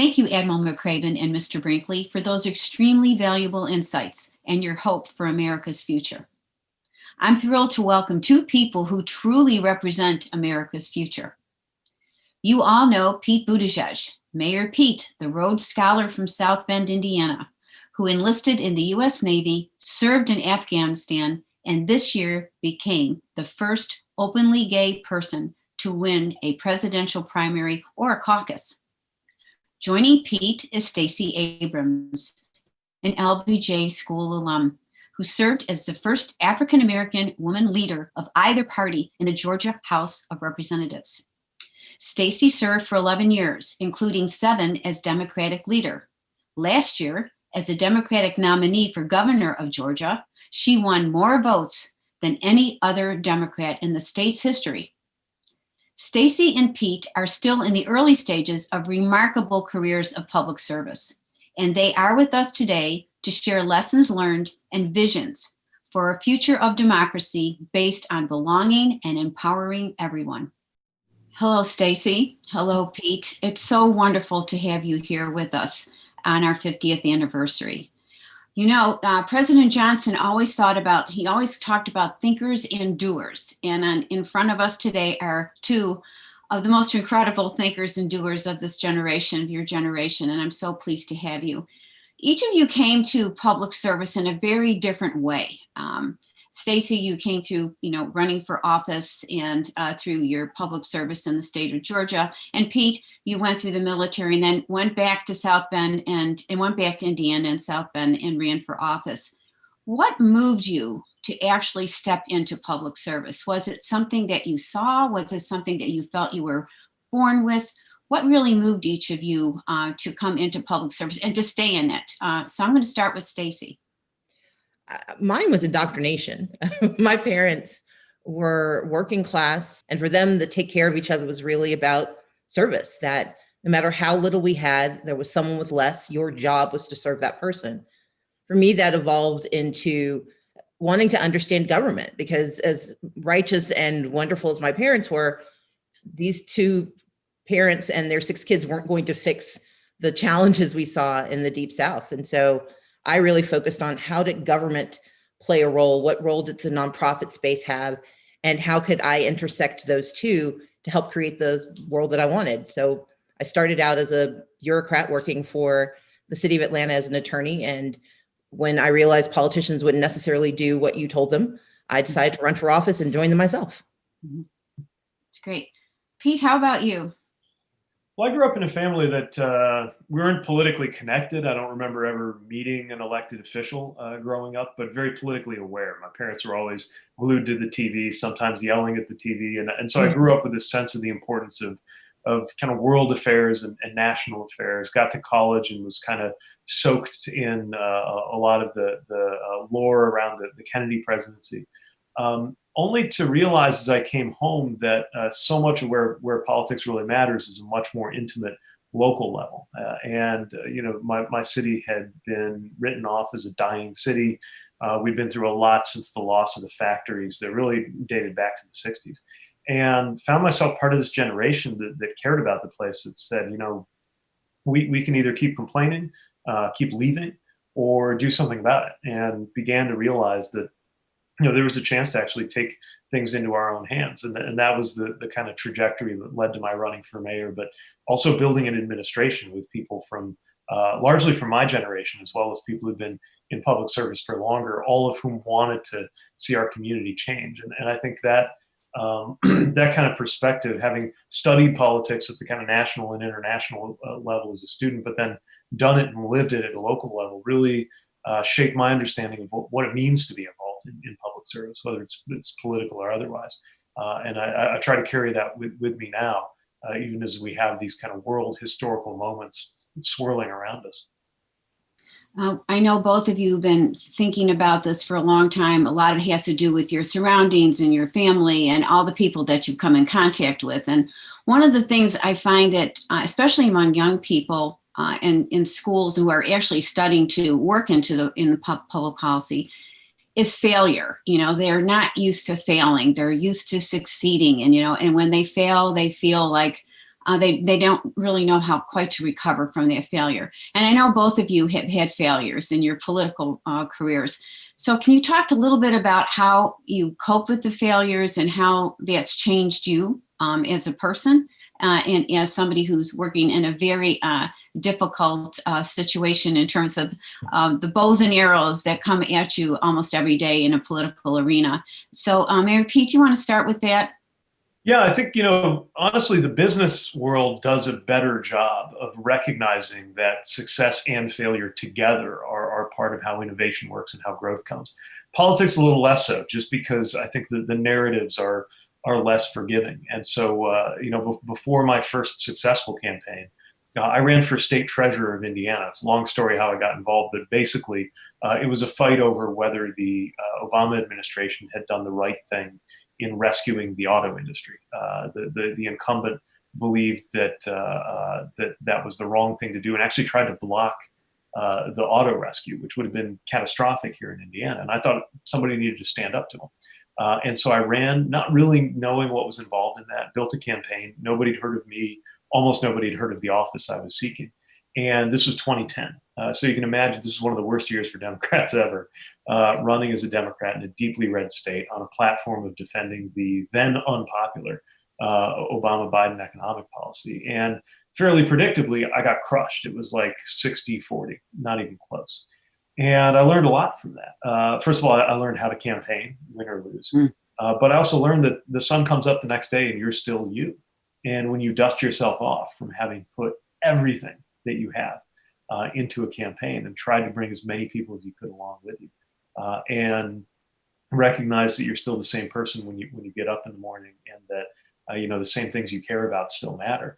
Thank you, Admiral McCraven and Mr. Brinkley, for those extremely valuable insights and your hope for America's future. I'm thrilled to welcome two people who truly represent America's future. You all know Pete Buttigieg, Mayor Pete, the Rhodes Scholar from South Bend, Indiana, who enlisted in the US Navy, served in Afghanistan, and this year became the first openly gay person to win a presidential primary or a caucus. Joining Pete is Stacy Abrams, an LBJ school alum who served as the first African-American woman leader of either party in the Georgia House of Representatives. Stacy served for 11 years, including 7 as Democratic leader. Last year, as the Democratic nominee for governor of Georgia, she won more votes than any other Democrat in the state's history. Stacy and Pete are still in the early stages of remarkable careers of public service, and they are with us today to share lessons learned and visions for a future of democracy based on belonging and empowering everyone. Hello, Stacy. Hello, Pete. It's so wonderful to have you here with us on our 50th anniversary. You know, President Johnson always talked about thinkers and doers. And in front of us today are two of the most incredible thinkers and doers of this generation, of your generation. And I'm so pleased to have you. Each of you came to public service in a very different way. Stacy, you came through, running for office and through your public service in the state of Georgia. And Pete, you went through the military and then went back to South Bend and went back to Indiana and South Bend and ran for office. What moved you to actually step into public service? Was it something that you saw? Was it something that you felt you were born with? What really moved each of you to come into public service and to stay in it? So I'm going to start with Stacy. Mine was indoctrination. My parents were working class, and for them to take care of each other was really about service, that no matter how little we had, there was someone with less. Your job was to serve that person. For me, that evolved into wanting to understand government, because as righteous and wonderful as my parents were, these two parents and their 6 kids weren't going to fix the challenges we saw in the Deep South. And so I really focused on how did government play a role? What role did the nonprofit space have? And how could I intersect those two to help create the world that I wanted? So I started out as a bureaucrat working for the city of Atlanta as an attorney. And when I realized politicians wouldn't necessarily do what you told them, I decided to run for office and join them myself. That's great. Pete, how about you? Well, I grew up in a family that we weren't politically connected. I don't remember ever meeting an elected official growing up, but very politically aware. My parents were always glued to the TV, sometimes yelling at the TV. And so I grew up with this sense of the importance of kind of world affairs and national affairs. Got to college and was kind of soaked in a lot of the lore around the Kennedy presidency. Only to realize as I came home that so much of where politics really matters is a much more intimate local level. My city had been written off as a dying city. We'd been through a lot since the loss of the factories that really dated back to the 60s. And found myself part of this generation that cared about the place, that said, we can either keep complaining, keep leaving, or do something about it. And began to realize that there was a chance to actually take things into our own hands. And that was the kind of trajectory that led to my running for mayor, but also building an administration with people from largely from my generation, as well as people who've been in public service for longer, all of whom wanted to see our community change. And I think that that kind of perspective, having studied politics at the kind of national and international level as a student, but then done it and lived it at a local level, really shaped my understanding of what it means to be involved in public service, whether it's political or otherwise. And I try to carry that with me now, even as we have these kind of world historical moments swirling around us. I know both of you have been thinking about this for a long time. A lot of it has to do with your surroundings and your family and all the people that you've come in contact with. And one of the things I find that, especially among young people and in schools who are actually studying to work in the public policy, is failure. They're not used to failing. They're used to succeeding. And when they fail, they feel like They don't really know how quite to recover from their failure. And I know both of you have had failures in your political careers. So can you talk a little bit about how you cope with the failures and how that's changed you as a person and as somebody who's working in a very difficult situation in terms of the bows and arrows that come at you almost every day in a political arena. So Mary Pete, do you want to start with that? Yeah, I think, honestly, the business world does a better job of recognizing that success and failure together are part of how innovation works and how growth comes. Politics a little less so, just because I think the narratives are less forgiving. And so, before my first successful campaign, I ran for state treasurer of Indiana. It's a long story how I got involved, but basically, it was a fight over whether the Obama administration had done the right thing in rescuing the auto industry. The incumbent believed that that was the wrong thing to do and actually tried to block the auto rescue, which would have been catastrophic here in Indiana. And I thought somebody needed to stand up to him. And so I ran, not really knowing what was involved in that, built a campaign. Nobody had heard of me. Almost nobody had heard of the office I was seeking. And this was 2010. So you can imagine this is one of the worst years for Democrats ever, running as a Democrat in a deeply red state on a platform of defending the then unpopular Obama-Biden economic policy. And fairly predictably, I got crushed. It was like 60-40, not even close. And I learned a lot from that. First of all, I learned how to campaign, win or lose. But I also learned that the sun comes up the next day and you're still you. And when you dust yourself off from having put everything that you have into a campaign and tried to bring as many people as you could along with you, and recognize that you're still the same person when you get up in the morning, and that the same things you care about still matter.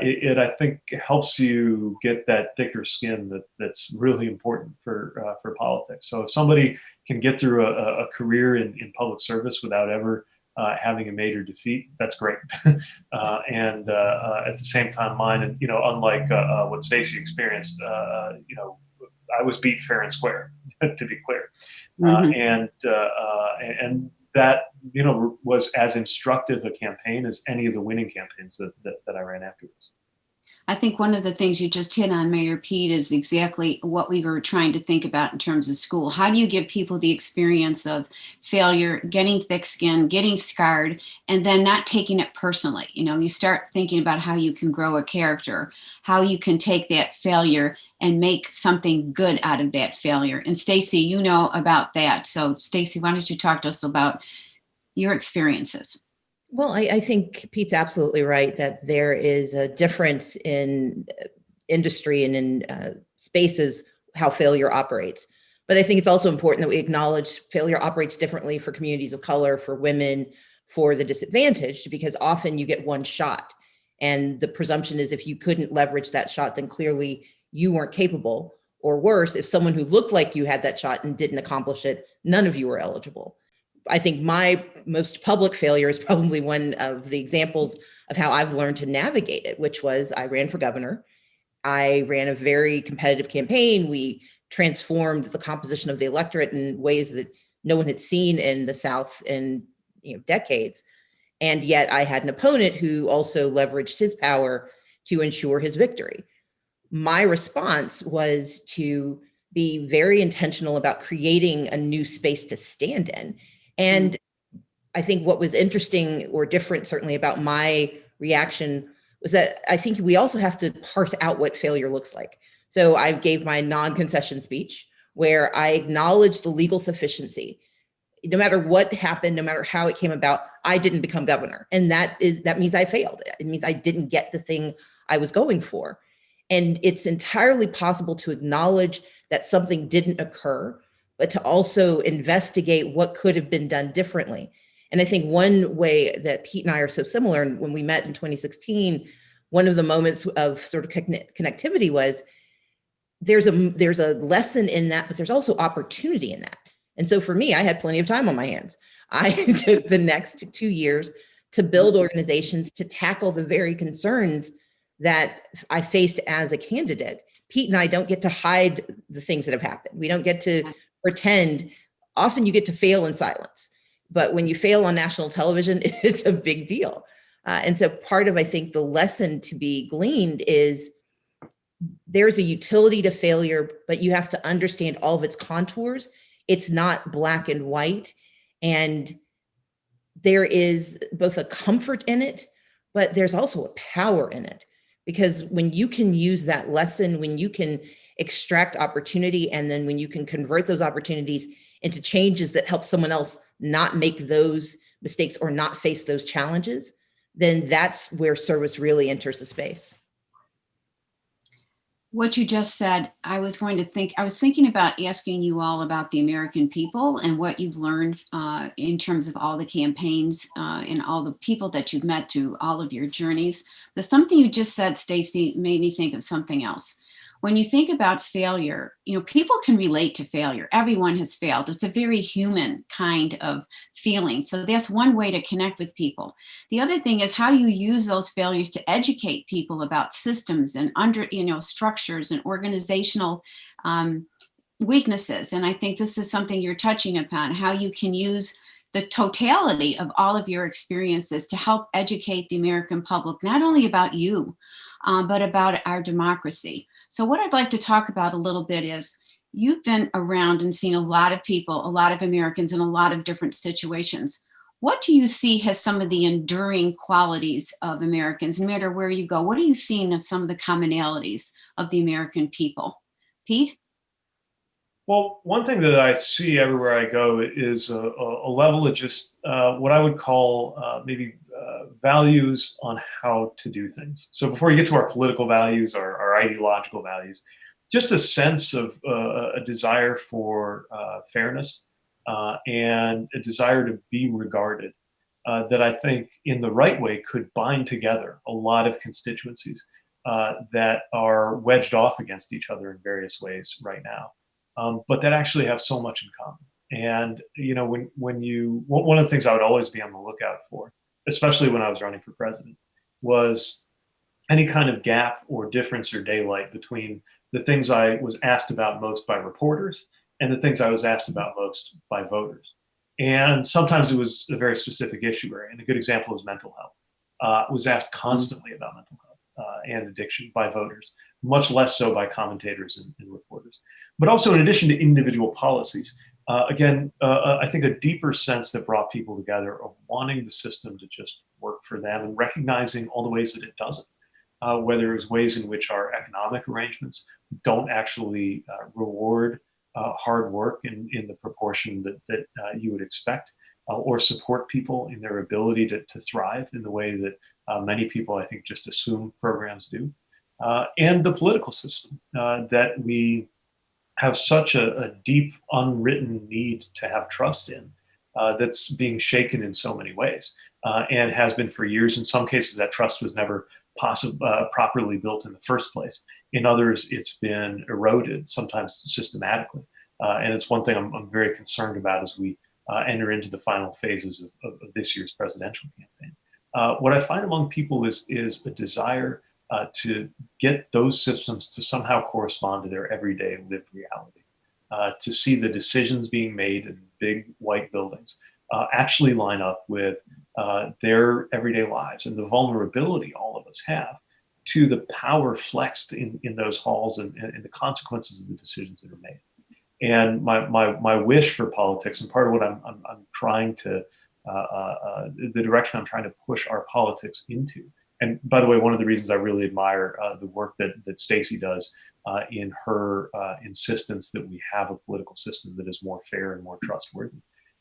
It I think helps you get that thicker skin that's really important for politics. So if somebody can get through a career in public service without ever having a major defeat, that's great. And at the same time, mine, and unlike what Stacey experienced, I was beat fair and square, to be clear. And that was as instructive a campaign as any of the winning campaigns that I ran afterwards. I think one of the things you just hit on, Mayor Pete, is exactly what we were trying to think about in terms of school. How do you give people the experience of failure, getting thick skin, getting scarred, and then not taking it personally? You start thinking about how you can grow a character, how you can take that failure and make something good out of that failure. And Stacey, you know about that. So Stacey, why don't you talk to us about your experiences? Well, I think Pete's absolutely right that there is a difference in industry and in spaces how failure operates. But I think it's also important that we acknowledge failure operates differently for communities of color, for women, for the disadvantaged, because often you get one shot. And the presumption is if you couldn't leverage that shot, then clearly you weren't capable. Or worse, if someone who looked like you had that shot and didn't accomplish it, none of you were eligible. I think my most public failure is probably one of the examples of how I've learned to navigate it, which was I ran for governor. I ran a very competitive campaign. We transformed the composition of the electorate in ways that no one had seen in the South in decades. And yet I had an opponent who also leveraged his power to ensure his victory. My response was to be very intentional about creating a new space to stand in. And I think what was interesting or different, certainly, about my reaction was that I think we also have to parse out what failure looks like. So I gave my non-concession speech where I acknowledged the legal sufficiency. No matter what happened, no matter how it came about, I didn't become governor. And that means I failed. It means I didn't get the thing I was going for. And it's entirely possible to acknowledge that something didn't occur, but to also investigate what could have been done differently. And I think one way that Pete and I are so similar, and when we met in 2016, one of the moments of sort of connectivity was there's a lesson in that, but there's also opportunity in that. And so for me, I had plenty of time on my hands. I took the next 2 years to build organizations to tackle the very concerns that I faced as a candidate. Pete and I don't get to hide the things that have happened. We don't get to pretend. Often you get to fail in silence, but when you fail on national television, it's a big deal. And so part of, I think, the lesson to be gleaned is there's a utility to failure, but you have to understand all of its contours. It's not black and white. And there is both a comfort in it, but there's also a power in it. Because when you can use that lesson, when you can extract opportunity, and then when you can convert those opportunities into changes that help someone else not make those mistakes or not face those challenges, then that's where service really enters the space. What you just said, I was thinking about asking you all about the American people and what you've learned in terms of all the campaigns and all the people that you've met through all of your journeys. But something you just said, Stacy, made me think of something else. When you think about failure, people can relate to failure. Everyone has failed. It's a very human kind of feeling. So that's one way to connect with people. The other thing is how you use those failures to educate people about systems and structures and organizational weaknesses. And I think this is something you're touching upon, how you can use the totality of all of your experiences to help educate the American public, not only about you, but about our democracy. So what I'd like to talk about a little bit is you've been around and seen a lot of people, a lot of Americans in a lot of different situations. What do you see as some of the enduring qualities of Americans, no matter where you go? What are you seeing of some of the commonalities of the American people? Pete? Well, one thing that I see everywhere I go is a level of just what I would call maybe values on how to do things. So before you get to our political values, our ideological values, just a sense of a desire for fairness and a desire to be regarded that I think in the right way could bind together a lot of constituencies that are wedged off against each other in various ways right now. But that actually have so much in common. And one of the things I would always be on the lookout for, especially when I was running for president, was any kind of gap or difference or daylight between the things I was asked about most by reporters and the things I was asked about most by voters. And sometimes it was a very specific issue area. And a good example is mental health. Was asked constantly about mental health and addiction by voters, much less so by commentators and reporters. But also, in addition to individual policies, I think a deeper sense that brought people together of wanting the system to just work for them and recognizing all the ways that it doesn't, whether it's ways in which our economic arrangements don't actually reward hard work in the proportion that you would expect, or support people in their ability to thrive in the way that many people, I think, just assume programs do. And the political system that we have such a deep, unwritten need to have trust in that's being shaken in so many ways and has been for years. In some cases, that trust was never properly built in the first place. In others, it's been eroded, sometimes systematically. And it's one thing I'm very concerned about as we enter into the final phases of this year's presidential campaign. What I find among people is a desire to get those systems to somehow correspond to their everyday lived reality, to see the decisions being made in big white buildings actually line up with their everyday lives and the vulnerability all of us have to the power flexed in those halls and the consequences of the decisions that are made. And my wish for politics, and part of what I'm trying to, the direction I'm trying to push our politics into. And by the way, one of the reasons I really admire the work that Stacey does in her insistence that we have a political system that is more fair and more trustworthy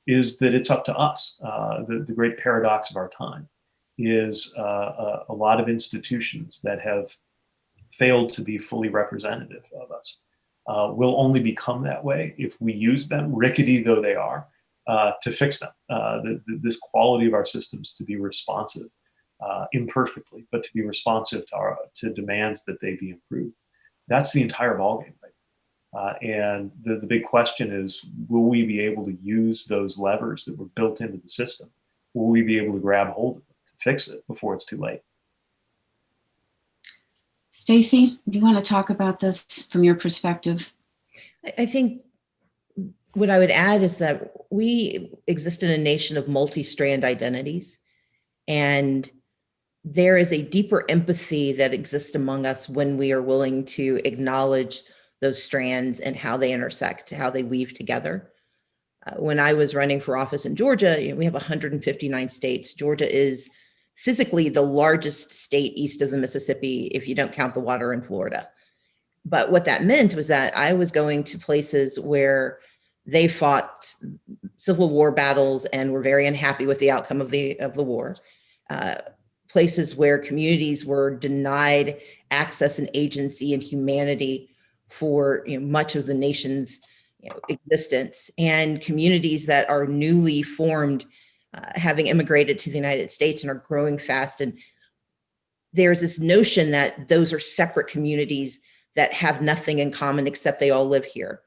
is that it's up to us. The great paradox of our time is a lot of institutions that have failed to be fully representative of us will only become that way if we use them, rickety though they are, to fix them. This quality of our systems to be responsive imperfectly, but to be responsive to demands that they be improved. That's the entire ballgame. Right? And the big question is, will we be able to use those levers that were built into the system? Will we be able to grab hold of it to fix it before it's too late? Stacy, do you want to talk about this from your perspective? I think what I would add is that we exist in a nation of multi-strand identities. And there is a deeper empathy that exists among us when we are willing to acknowledge those strands and how they intersect, how they weave together. When I was running for office in Georgia, we have 159 states. Georgia is physically the largest state east of the Mississippi, if you don't count the water in Florida. But what that meant was that I was going to places where they fought Civil War battles and were very unhappy with the outcome of the war. Places where communities were denied access and agency and humanity for much of the nation's existence, and communities that are newly formed, having immigrated to the United States and are growing fast. And there's this notion that those are separate communities that have nothing in common except they all live here.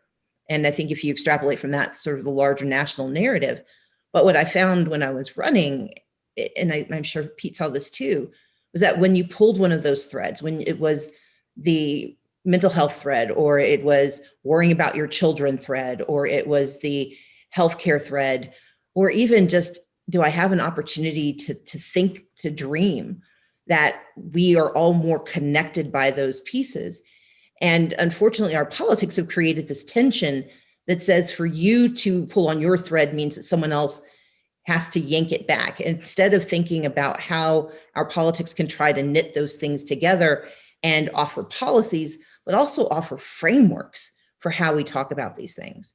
And I think if you extrapolate from that, sort of the larger national narrative. But what I found when I was running, and I'm sure Pete saw this too, was that when you pulled one of those threads, when it was the mental health thread, or it was worrying about your children thread, or it was the healthcare thread, or even just, do I have an opportunity to think, to dream, that we are all more connected by those pieces. And unfortunately, our politics have created this tension that says for you to pull on your thread means that someone else has to yank it back, instead of thinking about how our politics can try to knit those things together and offer policies, but also offer frameworks for how we talk about these things.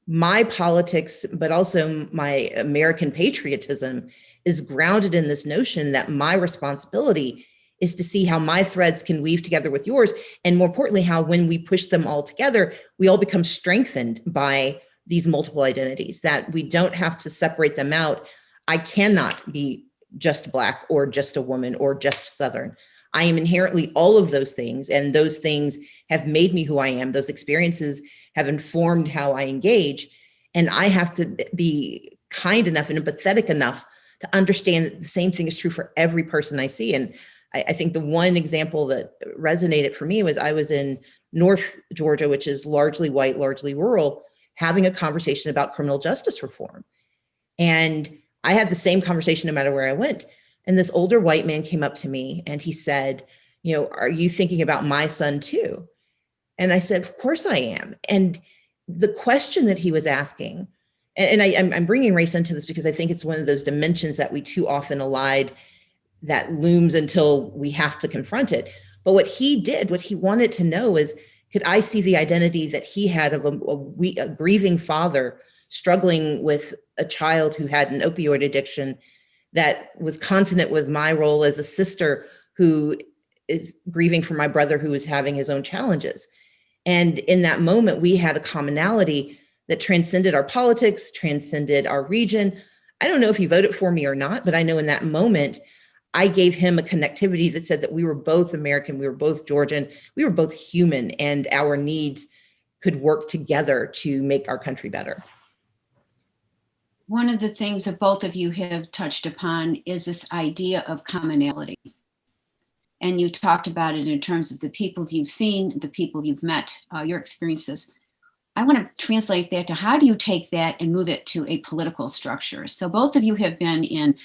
My politics, but also my American patriotism, is grounded in this notion that my responsibility is to see how my threads can weave together with yours. And more importantly, how when we push them all together, we all become strengthened by these multiple identities, that we don't have to separate them out. I cannot be just Black or just a woman or just Southern. I am inherently all of those things, and those things have made me who I am. Those experiences have informed how I engage, and I have to be kind enough and empathetic enough to understand that the same thing is true for every person I see. And I think the one example that resonated for me was I was in North Georgia, which is largely white, largely rural, having a conversation about criminal justice reform. And I had the same conversation no matter where I went. And this older white man came up to me and he said, are you thinking about my son too? And I said, of course I am. And the question that he was asking, and I'm bringing race into this because I think it's one of those dimensions that we too often elide, that looms until we have to confront it. But what he did, what he wanted to know is, could I see the identity that he had of a grieving father struggling with a child who had an opioid addiction that was consonant with my role as a sister who is grieving for my brother who is having his own challenges. And in that moment, we had a commonality that transcended our politics, transcended our region. I don't know if he voted for me or not, but I know in that moment, I gave him a connectivity that said that we were both American, we were both Georgian, we were both human, and our needs could work together to make our country better. One of the things that both of you have touched upon is this idea of commonality. And you talked about it in terms of the people you've seen, the people you've met, your experiences. I want to translate that to how do you take that and move it to a political structure? So both of you have been in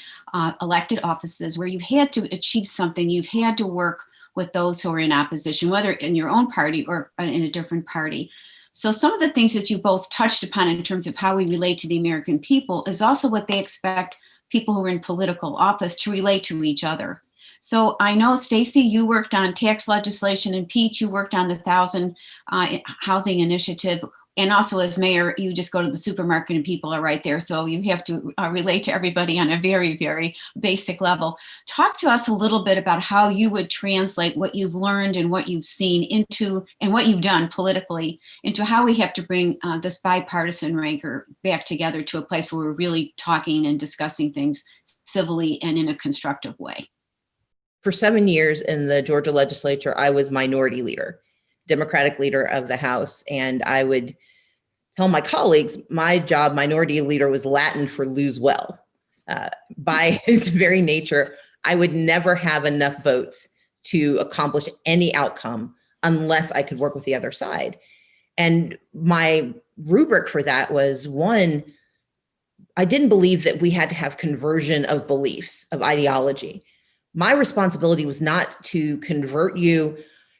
elected offices where you've had to achieve something, you've had to work with those who are in opposition, whether in your own party or in a different party. So some of the things that you both touched upon in terms of how we relate to the American people is also what they expect people who are in political office to relate to each other. So I know, Stacey, you worked on tax legislation, and Pete, you worked on the 1,000 housing initiative. And also as mayor, you just go to the supermarket and people are right there. So you have to relate to everybody on a very, very basic level. Talk to us a little bit about how you would translate what you've learned and what you've seen into, and what you've done politically, into how we have to bring this bipartisan rancor back together to a place where we're really talking and discussing things civilly and in a constructive way. For 7 years in the Georgia legislature, I was minority leader, Democratic leader of the House. And I would tell my colleagues, my job, minority leader, was Latin for lose well. By its very nature, I would never have enough votes to accomplish any outcome unless I could work with the other side. And my rubric for that was, one, I didn't believe that we had to have conversion of beliefs, of ideology. My responsibility was not to convert you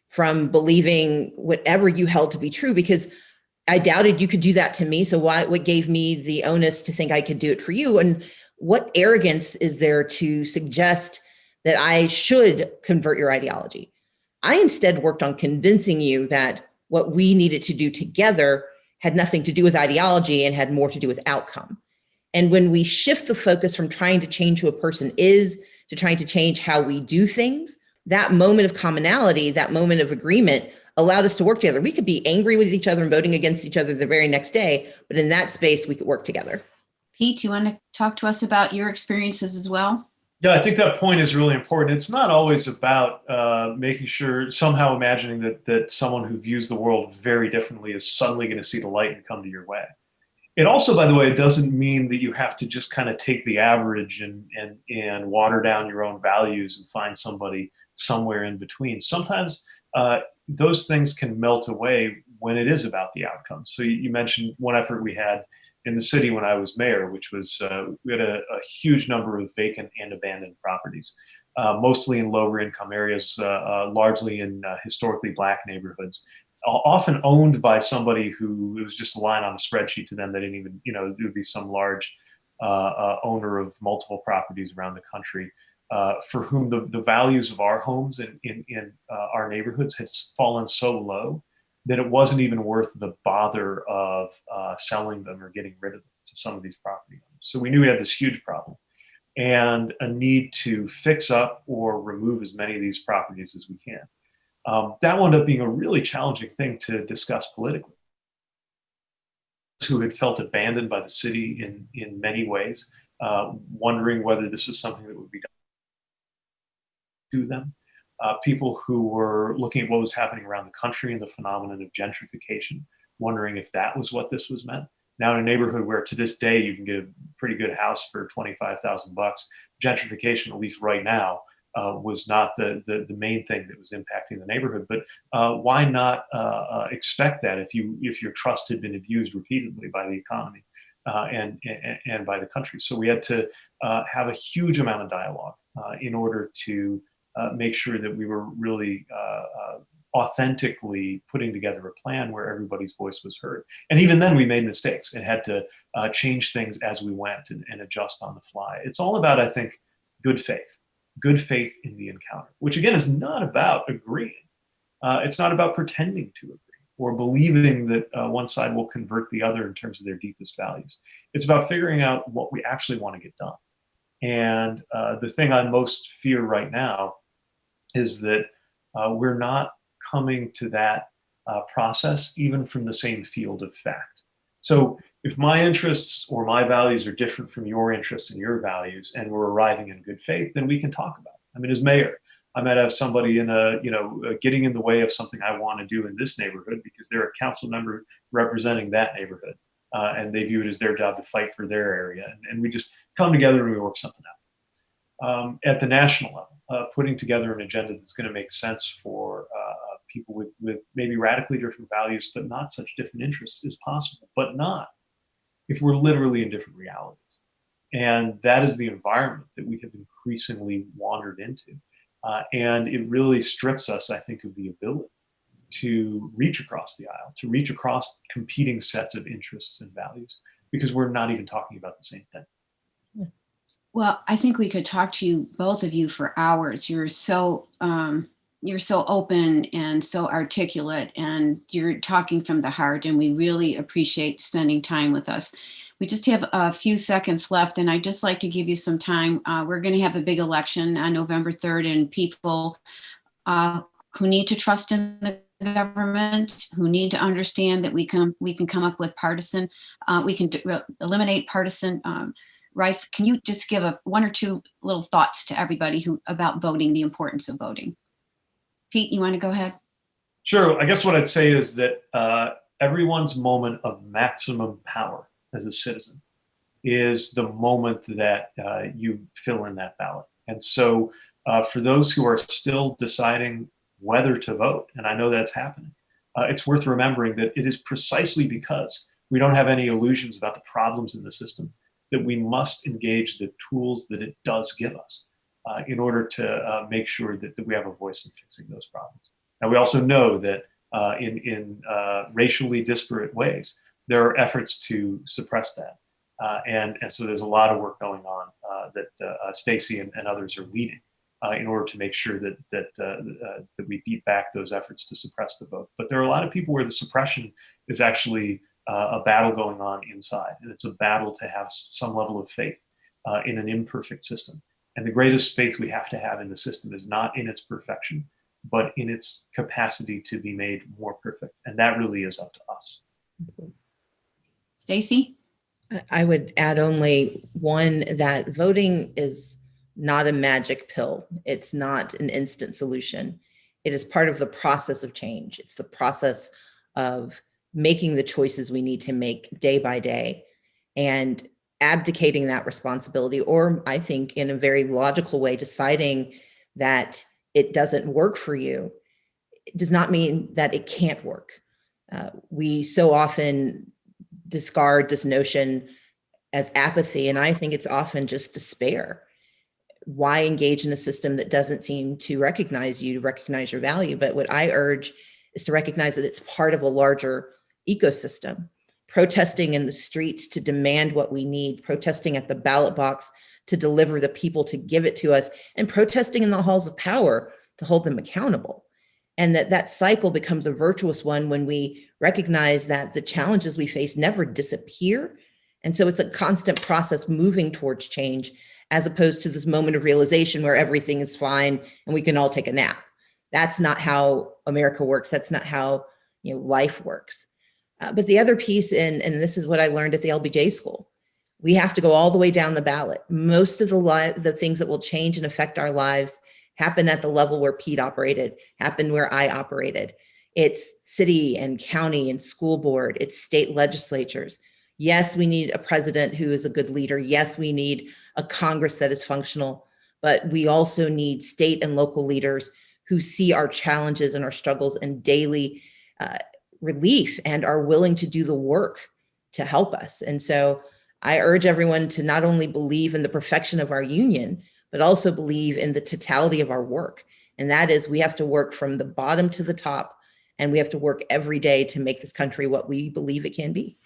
from believing whatever you held to be true, because I doubted you could do that to me. So what gave me the onus to think I could do it for you? And what arrogance is there to suggest that I should convert your ideology? I instead worked on convincing you that what we needed to do together had nothing to do with ideology and had more to do with outcome. And when we shift the focus from trying to change who a person is to trying to change how we do things, that moment of commonality, that moment of agreement allowed us to work together. We could be angry with each other and voting against each other the very next day, but in that space, we could work together. Pete, you want to talk to us about your experiences as well? Yeah, I think that point is really important. It's not always about making sure, somehow imagining that someone who views the world very differently is suddenly going to see the light and come to your way. It also, by the way, doesn't mean that you have to just kind of take the average and water down your own values and find somebody somewhere in between. Sometimes those things can melt away when it is about the outcome. So you mentioned one effort we had in the city when I was mayor, which was we had a huge number of vacant and abandoned properties, mostly in lower income areas, largely in historically Black neighborhoods, often owned by somebody who, it was just a line on a spreadsheet to them. They didn't even, it would be some large owner of multiple properties around the country, for whom the values of our homes in our neighborhoods had fallen so low that it wasn't even worth the bother of selling them or getting rid of them to some of these property owners. So we knew we had this huge problem and a need to fix up or remove as many of these properties as we can. That wound up being a really challenging thing to discuss politically. Who had felt abandoned by the city in many ways, wondering whether this was something that would be done to them. People who were looking at what was happening around the country and the phenomenon of gentrification, wondering if that was what this was meant. Now in a neighborhood where to this day you can get a pretty good house for $25,000, gentrification, at least right now, was not the main thing that was impacting the neighborhood. But why not expect that if your trust had been abused repeatedly by the economy and by the country? So we had to have a huge amount of dialogue in order to make sure that we were really authentically putting together a plan where everybody's voice was heard. And even then we made mistakes and had to change things as we went and adjust on the fly. It's all about, I think, good faith in the encounter, which again is not about agreeing. It's not about pretending to agree or believing that one side will convert the other in terms of their deepest values. It's about figuring out what we actually want to get done. And the thing I most fear right now is that we're not coming to that process even from the same field of fact. So if my interests or my values are different from your interests and your values, and we're arriving in good faith, then we can talk about it. I mean, as mayor, I might have somebody getting in the way of something I want to do in this neighborhood because they're a council member representing that neighborhood, and they view it as their job to fight for their area, and we just come together and we work something out. At the national level, putting together an agenda that's going to make sense for people with maybe radically different values, but not such different interests is possible, but not if we're literally in different realities. And that is the environment that we have increasingly wandered into. And it really strips us, I think, of the ability to reach across the aisle, to reach across competing sets of interests and values, because we're not even talking about the same thing. Yeah. Well, I think we could talk to you, both of you, for hours. You're so open and so articulate, and you're talking from the heart, and we really appreciate spending time with us. We just have a few seconds left, and I'd just like to give you some time. We're going to have a big election on November 3rd, and people who need to trust in the government, who need to understand that we can come up with eliminate partisan right. Can you just give one or two little thoughts to everybody about voting, the importance of voting? Pete, you want to go ahead? Sure. I guess what I'd say is that everyone's moment of maximum power as a citizen is the moment that you fill in that ballot. And so for those who are still deciding whether to vote, and I know that's happening, it's worth remembering that it is precisely because we don't have any illusions about the problems in the system that we must engage the tools that it does give us. in order to make sure that we have a voice in fixing those problems. And we also know that in racially disparate ways, there are efforts to suppress that. And so there's a lot of work going on that Stacey and others are leading in order to make sure that we beat back those efforts to suppress the vote. But there are a lot of people where the suppression is actually a battle going on inside, and it's a battle to have some level of faith in an imperfect system. And the greatest faith we have to have in the system is not in its perfection, but in its capacity to be made more perfect. And that really is up to us. Stacey? I would add only one, that voting is not a magic pill. It's not an instant solution. It is part of the process of change. It's the process of making the choices we need to make day by day, and abdicating that responsibility, or I think in a very logical way, deciding that it doesn't work for you, it does not mean that it can't work. We so often discard this notion as apathy, and I think it's often just despair. Why engage in a system that doesn't seem to recognize you, to recognize your value? But what I urge is to recognize that it's part of a larger ecosystem. Protesting in the streets to demand what we need, protesting at the ballot box to deliver the people to give it to us, and protesting in the halls of power to hold them accountable. And that cycle becomes a virtuous one when we recognize that the challenges we face never disappear. And so it's a constant process moving towards change, as opposed to this moment of realization where everything is fine and we can all take a nap. That's not how America works. That's not how life works. But the other piece, and this is what I learned at the LBJ school, we have to go all the way down the ballot. Most of the things that will change and affect our lives happen at the level where Pete operated, happen where I operated. It's city and county and school board, it's state legislatures. Yes, we need a president who is a good leader. Yes, we need a Congress that is functional, but we also need state and local leaders who see our challenges and our struggles and daily relief and are willing to do the work to help us. And so I urge everyone to not only believe in the perfection of our union, but also believe in the totality of our work. And that is, we have to work from the bottom to the top, and we have to work every day to make this country what we believe it can be.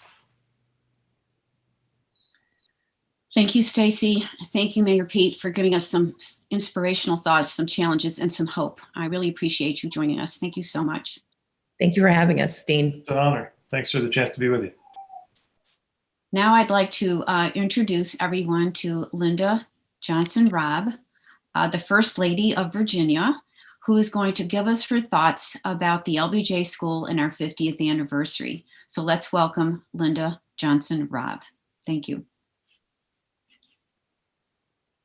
Thank you, Stacey. Thank you, Mayor Pete, for giving us some inspirational thoughts, some challenges, and some hope. I really appreciate you joining us. Thank you so much. Thank you for having us, Dean. It's an honor. Thanks for the chance to be with you. Now I'd like to introduce everyone to Linda Johnson-Robb, the First Lady of Virginia, who is going to give us her thoughts about the LBJ School and our 50th anniversary. So let's welcome Linda Johnson-Robb. Thank you.